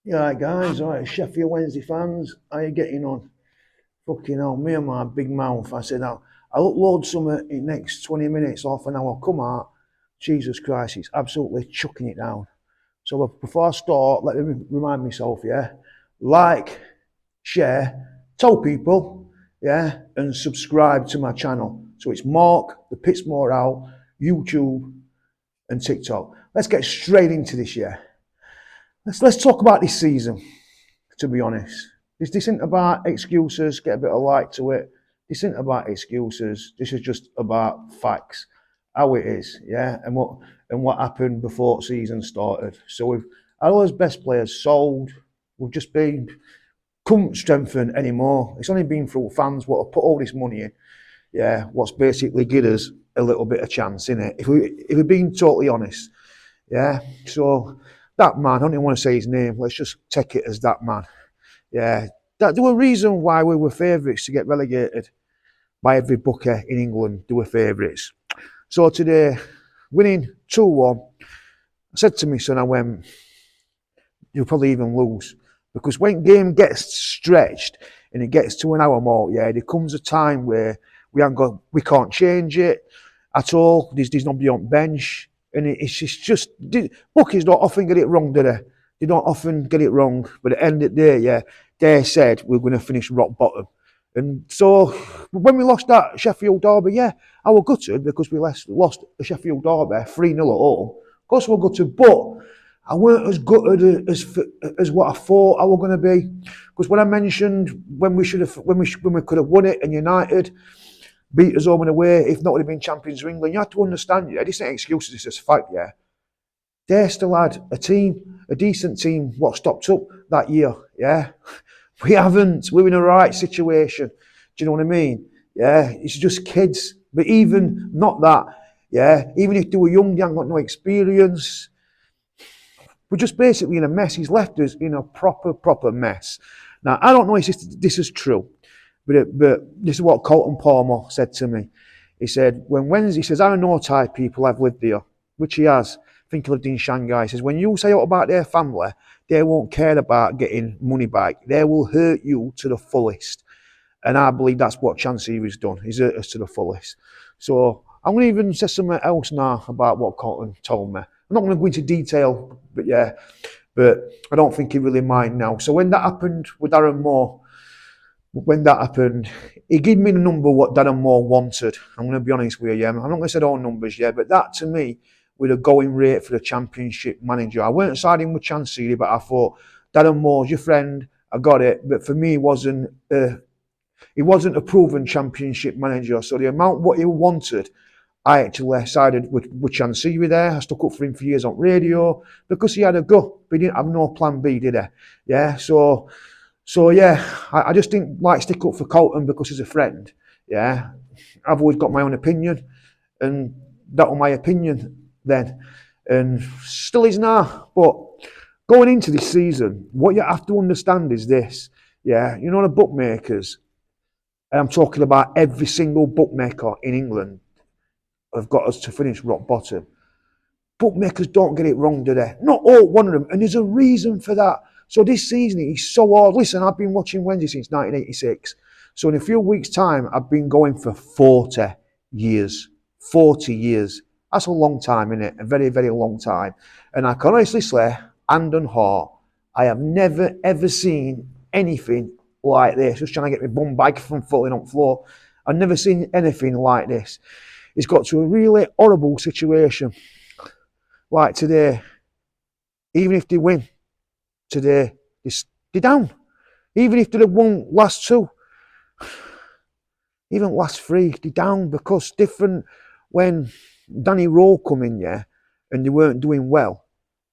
Yeah, right, guys. All right, Sheffield Wednesday fans, how you getting on? Fucking hell, me and my big mouth. I said, I'll upload some in next 20 minutes, half an hour. Come out. Jesus Christ, it's absolutely chucking it down. So before I start, let me remind myself, yeah, like, share, tell people, yeah, and subscribe to my channel. So it's Mark, the Pitsmore Out, YouTube, and TikTok. Let's get straight into this, yeah. Let's talk about this season, to be honest. This isn't about excuses, get a bit of light to it. This isn't about excuses. This is just about facts, how it is, yeah, and what happened before the season started. So we've had all those best players sold. We've just been couldn't strengthen anymore. It's only been through fans what have put all this money in. Yeah, what's basically give us a little bit of chance in it. If we're being totally honest, yeah. So that man, I don't even want to say his name. Let's just take it as that man. Yeah, there was a reason why we were favourites to get relegated by every booker in England. They were favourites. So today, winning 2-1, I said to my son, I went, you'll probably even lose. Because when game gets stretched and it gets to an hour mark, yeah, there comes a time where we can't change it at all. There's nobody on bench. And it's just bookies don't often get it wrong, do they? They don't often get it wrong. But at the end of the day, yeah, they said we're going to finish rock bottom. And so when we lost that Sheffield derby, yeah, I was gutted because we lost the Sheffield derby 3-0 at home. Of course, we were gutted, but I weren't as gutted as what I thought I was going to be. Because when I mentioned when we could have won it, and United beat us home and away, if not would have been champions of England, you have to understand, yeah, this ain't excuses, it's just fact, yeah. They still had a decent team, what stopped up that year, yeah. We haven't. We're in a right situation. Do you know what I mean? Yeah, it's just kids. But even not that, yeah, even if they were young, they haven't got no experience. We're just basically in a mess. He's left us in a proper mess. Now, I don't know if this is true, but this is what Colton Palmer said to me. He said, when Wednesday, he says, I know Thai people have lived here, which he has. I think he lived in Shanghai. He says, when you say out about their family, they won't care about getting money back. They will hurt you to the fullest. And I believe that's what Chancery's done. He's hurt us to the fullest. So I'm going to even say something else now about what Colton told me. I'm not going to go into detail, but yeah, but I don't think he really mind now. So when that happened with Darren Moore, he gave me the number what Darren Moore wanted. I'm going to be honest with you, yeah. I'm not going to say all numbers, yeah, but that to me, with a going rate for the Championship manager, I weren't siding with Chancery, but I thought, Darren Moore's your friend, I got it, but for me, he wasn't a proven Championship manager. So the amount what he wanted, I actually sided with Chancery there. I stuck up for him for years on radio because he had a go, but he didn't have no plan B, did he? Yeah, so yeah, I just didn't like stick up for Colton because he's a friend. Yeah, I've always got my own opinion, and that was my opinion then, and still is now. But going into this season, what you have to understand is this. Yeah, you know the bookmakers, and I'm talking about every single bookmaker in England have got us to finish rock bottom. Bookmakers don't get it wrong, do they? Not all one of them, and there's a reason for that. So this season is so hard. Listen, I've been watching Wednesday since 1986. So in a few weeks' time, I've been going for 40 years. 40 years. That's a long time, isn't it? A very, very long time. And I can honestly say, hand on heart, I have never, ever seen anything like this. Just trying to get my bum bag from falling on the floor. I've never seen anything like this. It's got to a really horrible situation. Like today, even if they win today, they're down. Even if they'd have won last two, even last three, they're down because different when Danny Rowe come in, yeah, and they weren't doing well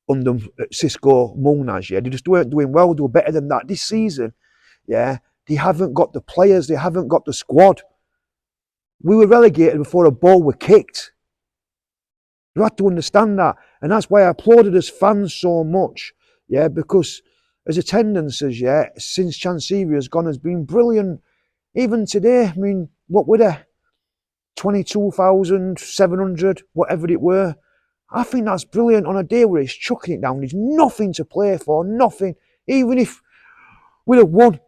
under Cisco Munoz, yeah, they just weren't doing well. They were better than that. This season, yeah, they haven't got the players, they haven't got the squad. We were relegated before a ball were kicked. You have to understand that. And that's why I applauded as fans so much. Yeah, because as attendances, yeah, since Chancery has gone, has been brilliant. Even today, I mean, what were there? 22,700, whatever it were. I think that's brilliant on a day where it's chucking it down. There's nothing to play for, nothing. Even if we'd have won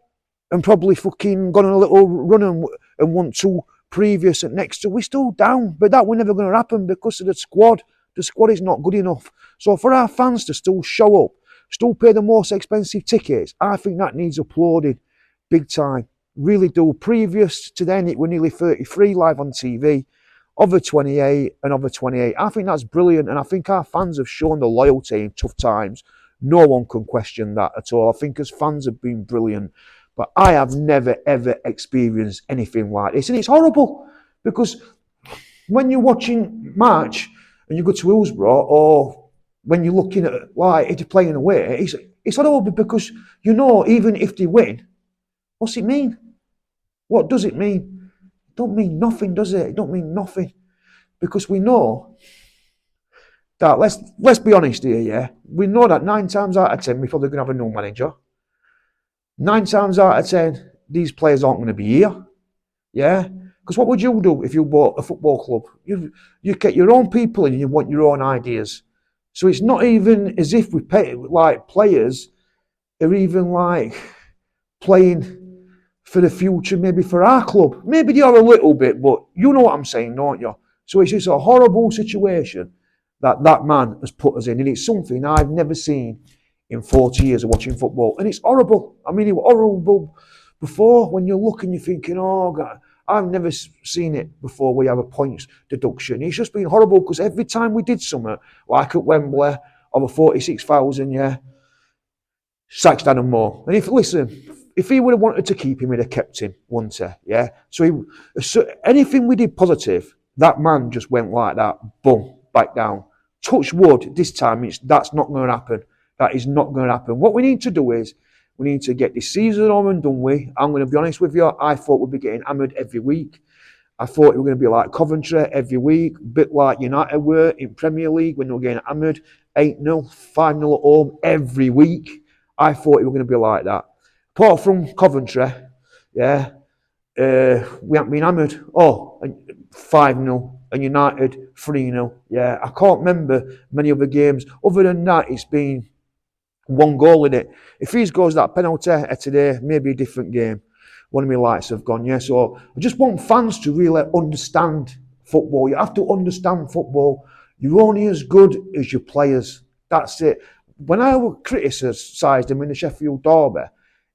and probably fucking gone on a little run and won 2 previous at next to, we're still down. But that was never going to happen because of the squad. The squad is not good enough. So for our fans to still show up, still pay the most expensive tickets, I think that needs applauding big time. Really do. Previous to then, it were nearly 33 live on TV. Over 28 and over 28. I think that's brilliant, and I think our fans have shown the loyalty in tough times. No one can question that at all. I think as fans have been brilliant, but I have never ever experienced anything like this, and it's horrible because when you're watching match and you go to Hillsborough, or when you're looking at like if you're playing away, it's horrible because you know even if they win, what's it mean? What does it mean? It don't mean nothing, does it? It don't mean nothing. Because we know that, let's be honest here, yeah? We know that 9 times out of 10, we're probably going to have a new manager. 9 times out of 10, these players aren't going to be here, yeah? Because what would you do if you bought a football club? You get your own people and you want your own ideas. So it's not even as if we pay, like, players are even, like, playing for the future, maybe for our club. Maybe they are a little bit, but you know what I'm saying, don't you? So it's just a horrible situation that man has put us in, and it's something I've never seen in 40 years of watching football, and it's horrible. I mean, it was horrible before. When you look and you're thinking, oh God, I've never seen it before. We have a points deduction. It's just been horrible because every time we did something, like at Wembley, over 46,000, yeah, Saxton and more. And if he would have wanted to keep him, he'd have kept him, wouldn't he? Yeah. So anything we did positive, that man just went like that, boom, back down. Touch wood, this time that's not going to happen. That is not going to happen. What we need to do is, we need to get this season on and done with. I'm going to be honest with you, I thought we'd be getting hammered every week. I thought it was going to be like Coventry every week, a bit like United were in Premier League when they were getting hammered, 8-0, 5-0 at home every week. I thought it was going to be like that. Apart from Coventry, yeah, we haven't been hammered. 5-0 and United 3-0. Yeah, I can't remember many other games. Other than that, it's been 1 goal in it. If he scores that penalty today, maybe a different game. One of my lights have gone, yeah. So I just want fans to really understand football. You have to understand football. You're only as good as your players. That's it. When I criticised them in the Sheffield derby,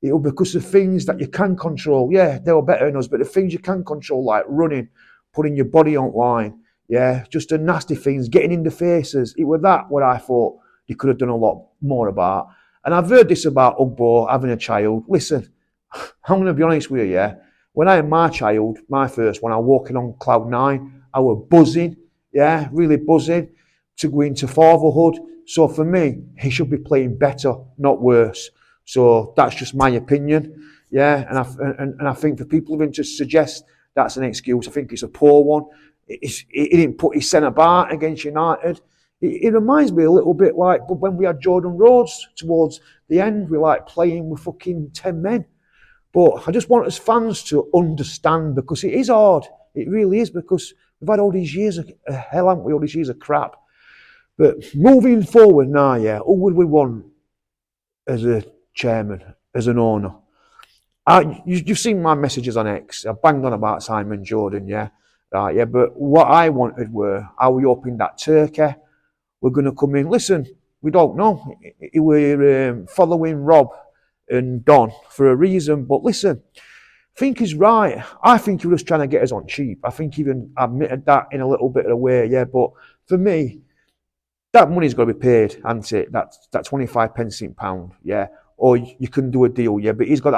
it was because of things that you can control. Yeah, they were better than us, but the things you can control, like running, putting your body on line, yeah, just the nasty things, getting in the faces. It was that what I thought they could have done a lot more about. And I've heard this about Ugbo having a child. Listen, I'm going to be honest with you, yeah. When I had my child, my first one, I was walking on cloud 9. I was buzzing, yeah, really buzzing to go into fatherhood. So for me, he should be playing better, not worse. So that's just my opinion, yeah. And I think for people even to suggest that's an excuse, I think it's a poor one. He didn't put his centre back against United. It reminds me a little bit like when we had Jordan Rhodes towards the end. We like playing with fucking 10 men. But I just want us fans to understand, because it is hard. It really is, because we've had all these years of hell, haven't we? All these years of crap. But moving forward now, yeah, who would we want as a chairman, as an owner? You've seen my messages on X. I banged on about Simon Jordan, yeah. Right, yeah, but what I wanted were, are we opening that Turkey? We're going to come in. Listen, we don't know. We're following Rob and Don for a reason. But listen, I think he's right. I think he was trying to get us on cheap. I think he even admitted that in a little bit of a way, yeah. But for me, that money's got to be paid, hasn't it? That 25 pence in pound, yeah. Or you can do a deal, yeah. But he's got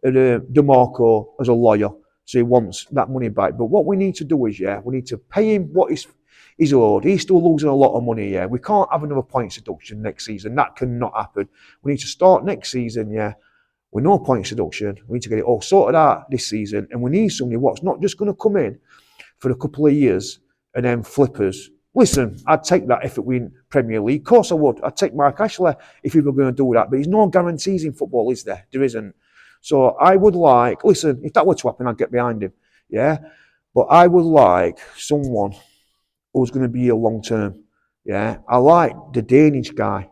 that DeMarco as a lawyer, so he wants that money back. But what we need to do is, yeah, we need to pay him what he's owed. He's still losing a lot of money, yeah. We can't have another points deduction next season. That cannot happen. We need to start next season, yeah, with no points deduction. We need to get it all sorted out this season. And we need somebody what's not just going to come in for a couple of years and then flip us. Listen, I'd take that if it were in Premier League. Of course I would. I'd take Mark Ashley if he were going to do that. But there's no guarantees in football, is there? There isn't. So I would like, listen, if that were to happen, I'd get behind him, yeah. But I would like someone who's going to be here long term, yeah. I like the Danish guy,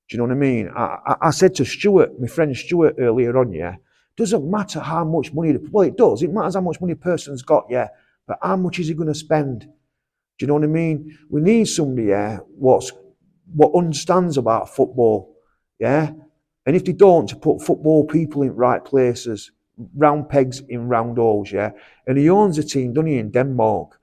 Do you know what I mean? I said to Stuart, my friend Stuart earlier on, yeah, doesn't matter how much money, well, it does. It matters how much money a person's got, yeah, but how much is he going to spend? Do you know what I mean? We need somebody, yeah, what understands about football, yeah? And if they don't, to put football people in right places, round pegs in round holes, yeah? And he owns a team, doesn't he, in Denmark,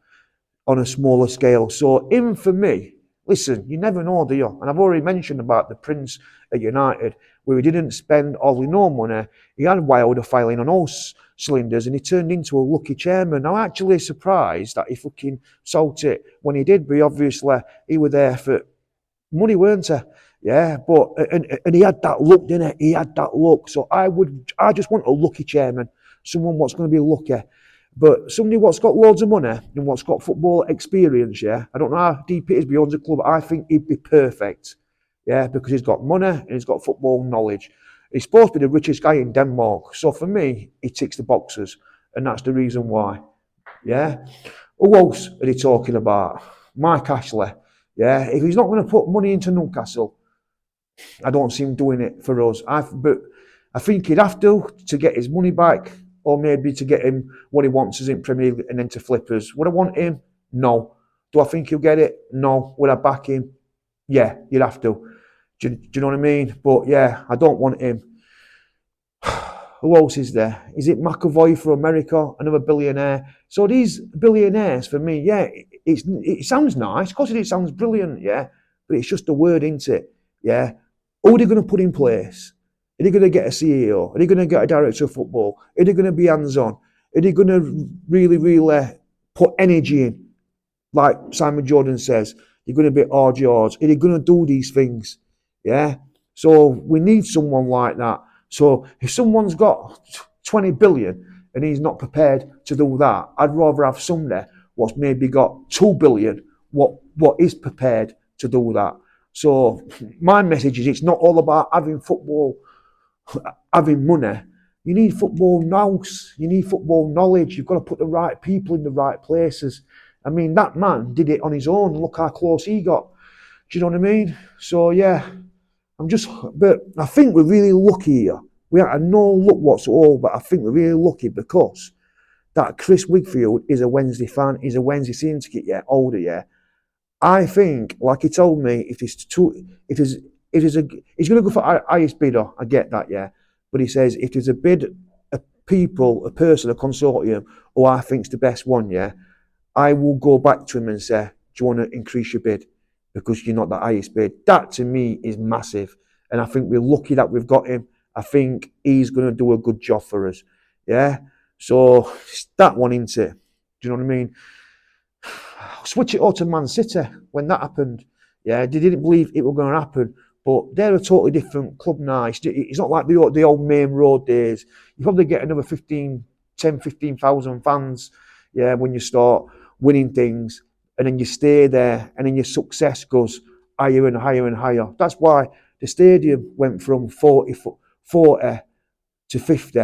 on a smaller scale. So him, for me, listen, you never know, do you? And I've already mentioned about the Prince at United, where he didn't spend all his no money. He had Wilder filing on all cylinders, and he turned into a lucky chairman. I'm actually surprised that he fucking sold it when he did, but obviously he was there for money, weren't he? Yeah, but and he had that look, didn't he? He had that look. So I just want a lucky chairman, someone what's going to be lucky. But somebody what's got loads of money and what's got football experience, yeah. I don't know how deep it is beyond the club. I think he'd be perfect, yeah, because he's got money and he's got football knowledge. He's supposed to be the richest guy in Denmark. So for me, he ticks the boxes, and that's the reason why, yeah. Who else are they talking about? Mike Ashley, yeah. If he's not going to put money into Newcastle, I don't see him doing it for us. But I think he'd have to get his money back, or maybe to get him what he wants is in Premier League and then to Flippers. Would I want him? No. Do I think he'll get it? No. Would I back him? Yeah, you'd have to. Do you know what I mean? But yeah, I don't want him. Who else is there? Is it McAvoy for America, another billionaire? So these billionaires, for me, yeah, it sounds nice. Of course it sounds brilliant, yeah, but it's just a word, isn't it? Yeah. Who are they going to put in place? Are they going to get a CEO? Are they going to get a director of football? Are they going to be hands-on? Are they going to really, really put energy in? Like Simon Jordan says, you're going to be hard yards. Are they going to do these things? Yeah. So we need someone like that. So if someone's got 20 billion and he's not prepared to do that, I'd rather have somebody what's maybe got 2 billion, what is prepared to do that. So my message is, it's not all about having football, having money. You need football nous. You need football knowledge. You've got to put the right people in the right places. I mean, that man did it on his own. Look how close he got. Do you know what I mean? So yeah, but I think we're really lucky here. We had no luck whatsoever, but I think we're really lucky because that Chris Wigfield is a Wednesday fan. He's a Wednesday season ticket, yeah, older, yeah. I think, like he told me, he's going to go for highest bidder. I get that, yeah. But he says if there's a bid, a person, a consortium, who I think's the best one, yeah, I will go back to him and say, do you want to increase your bid because you're not the highest bid? That to me is massive, and I think we're lucky that we've got him. I think he's going to do a good job for us, yeah. So it's that one, isn't it? Do you know what I mean? Switch it all to Man City when that happened. Yeah, they didn't believe it was going to happen, but they're a totally different club now. It's not like the old main road days. You probably get another 15,000 fans, yeah, when you start winning things, and then you stay there, and then your success goes higher and higher and higher. That's why the stadium went from 40 to 50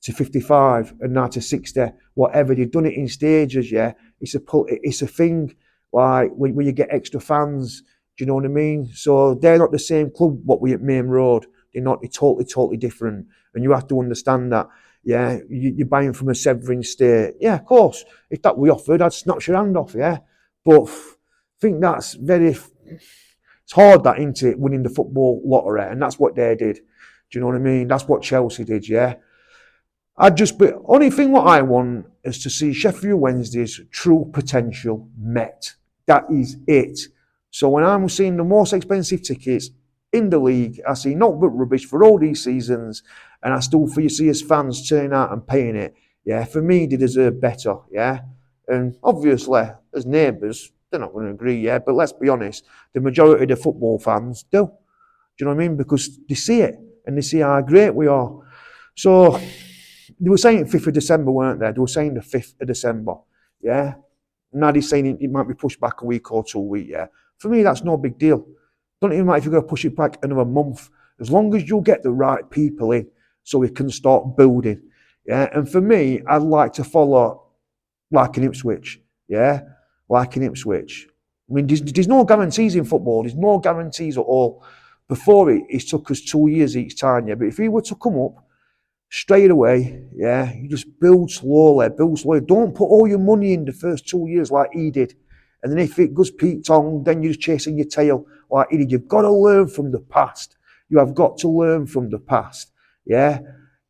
to 55 and now to 60, whatever. They've done it in stages, yeah. It's a thing, like when you get extra fans, do you know what I mean? So they're not the same club what we at Main Road. They're totally different. And you have to understand that, yeah. You're buying from a sovereign state. Yeah, of course. If that we offered, I'd snatch your hand off, yeah. But I think it's hard, that, isn't it, winning the football lottery, and that's what they did. Do you know what I mean? That's what Chelsea did, yeah. Only thing what I want is to see Sheffield Wednesday's true potential met. That is it. So when I'm seeing the most expensive tickets in the league, I see not but rubbish for all these seasons, and I still see as fans turning out and paying it. Yeah, for me, they deserve better. Yeah, and obviously as neighbours, they're not going to agree. Yeah, but let's be honest, the majority of the football fans do. Do you know what I mean? Because they see it and they see how great we are. So they were saying 5th of December, weren't they? They were saying the 5th of December, yeah? Now they're saying it might be pushed back a week or 2 weeks, yeah? For me, that's no big deal. Don't even matter if you're going to push it back another month, as long as you get the right people in so we can start building, yeah? And for me, I'd like to follow like in Ipswich, yeah? Like in Ipswich. I mean, there's no guarantees in football. There's no guarantees at all. Before it took us 2 years each time, yeah. But if he were to come up straight away, yeah, you just build slowly. Don't put all your money in the first 2 years like he did. And then if it goes Pete Tong, then you're just chasing your tail like he did. You've got to learn from the past. You have got to learn from the past, yeah.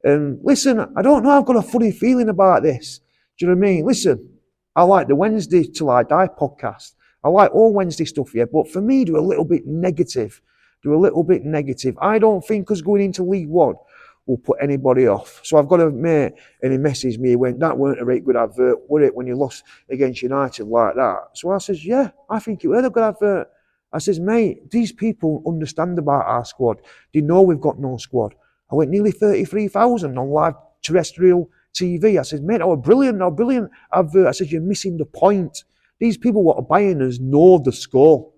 And listen, I don't know, I've got a funny feeling about this. Do you know what I mean? Listen, I like the Wednesday Till I Die podcast. I like all Wednesday stuff, yeah. But for me, they're a little bit negative. I don't think us going into League One will put anybody off. So I've got a mate, and he messaged me, he went, that weren't a right good advert, were it, when you lost against United like that? So I says, yeah, I think it was a good advert. I says, mate, these people understand about our squad. They know we've got no squad. I went nearly 33,000 on live terrestrial TV. I said, mate, that was brilliant advert. I said, you're missing the point. These people what are buying us know the score.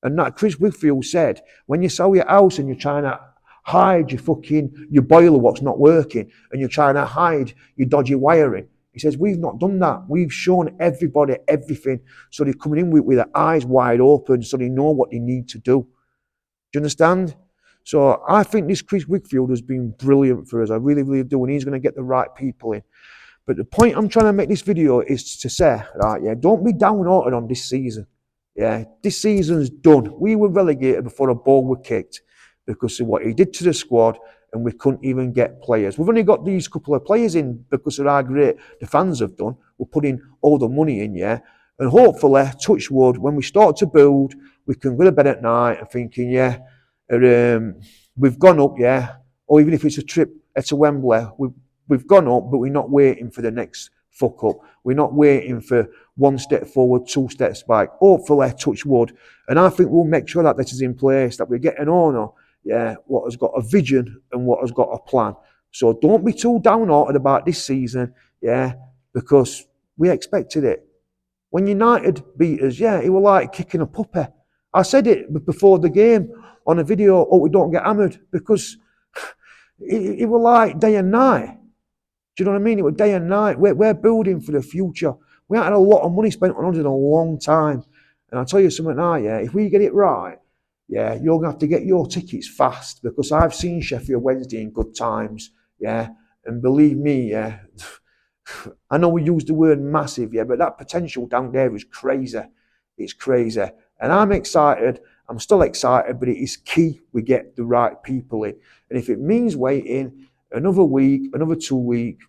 And that Chris Wigfield said, when you sell your house and you're trying to hide your boiler what's not working, and you're trying to hide your dodgy wiring, he says, we've not done that. We've shown everybody everything. So they're coming in with their eyes wide open, so they know what they need to do. Do you understand? So I think this Chris Wigfield has been brilliant for us. I really, really do. And he's going to get the right people in. But the point I'm trying to make this video is to say, right, yeah, don't be downhearted on this season. Yeah, this season's done. We were relegated before a ball was kicked because of what he did to the squad, and we couldn't even get players. We've only got these couple of players in because of how great the fans have done. We're putting all the money in, yeah. And hopefully, touch wood, when we start to build, we can go to bed at night and thinking, yeah, we've gone up, yeah. Or even if it's a trip to Wembley, we've gone up, but we're not waiting for the next fuck up. We're not waiting for one step forward, 2 steps back. Hopefully, touch wood. And I think we'll make sure that this is in place, that we get an owner, yeah, what has got a vision and what has got a plan. So don't be too downhearted about this season, yeah, because we expected it. When United beat us, yeah, it was like kicking a puppy. I said it before the game on a video, we don't get hammered, because it was like day and night. Do you know what I mean? It was day and night. We're building for the future. We haven't had a lot of money spent on us in a long time. And I'll tell you something now, yeah, if we get it right, yeah, you're going to have to get your tickets fast, because I've seen Sheffield Wednesday in good times, yeah, and believe me, yeah, I know we use the word massive, yeah, but that potential down there is crazy. It's crazy. And I'm excited. I'm still excited, but it is key we get the right people in. And if it means waiting another week, another 2 weeks,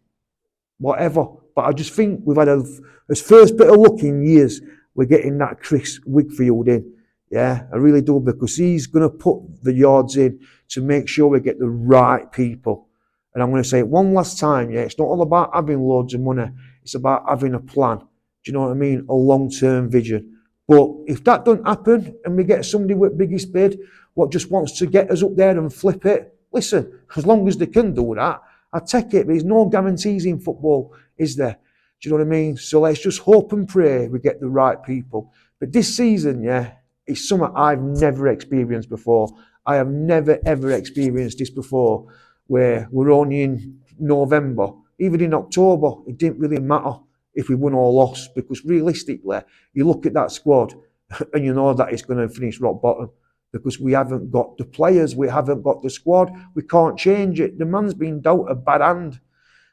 whatever. But I just think we've had this first bit of luck in years, we're getting that Chris Wigfield in. Yeah, I really do, because he's going to put the yards in to make sure we get the right people. And I'm going to say it one last time, yeah, it's not all about having loads of money. It's about having a plan. Do you know what I mean? A long-term vision. But if that doesn't happen and we get somebody with biggest bid what just wants to get us up there and flip it, listen, as long as they can do that, I take it. But there's no guarantees in football, is there? Do you know what I mean? So let's just hope and pray we get the right people. But this season, yeah, it's something I've never experienced before. I have never, ever experienced this before, where we're only in November. Even in October, it didn't really matter if we won or lost, because realistically, you look at that squad and you know that it's going to finish rock bottom, because we haven't got the players, we haven't got the squad, we can't change it. The man's been dealt a bad hand.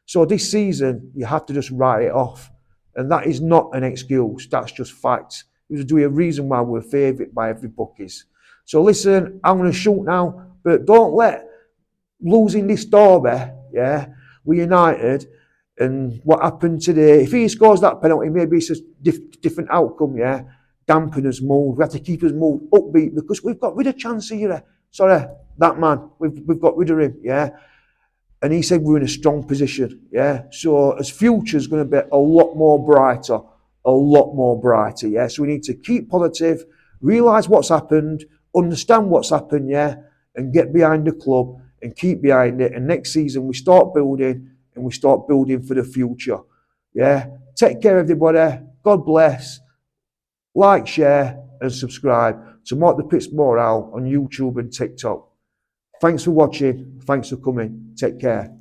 So this season, you have to just write it off. And that is not an excuse, that's just facts. There's a reason why we're favourite by every bookies. So listen, I'm going to shoot now, but don't let losing this derby, yeah, with United, and what happened today, if he scores that penalty, maybe it's a different outcome, yeah, dampen his mood. We have to keep his mood upbeat, because we've got rid of Chance here. Sorry, that man, we've got rid of him, yeah. And he said we're in a strong position, yeah. So as future's going to be a lot more brighter, yeah. So we need to keep positive, realise what's happened, understand what's happened, yeah, and get behind the club and keep behind it. And next season we start building, and we start building for the future, yeah. Take care, everybody. God bless. Like, share, and subscribe to Mark the Pitts Morale on YouTube and TikTok. Thanks for watching. Thanks for coming. Take care.